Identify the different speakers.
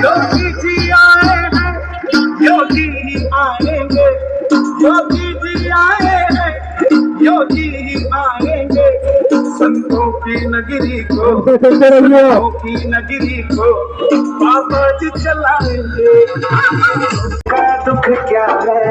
Speaker 1: योगी जी आए हैं, योगी ही आएंगे, योगी जी आए हैं, योगी ही आएंगे। संतों की नगरी को, संतों की नगरी को बाबा जी चलाएंगे। का दुख क्या है?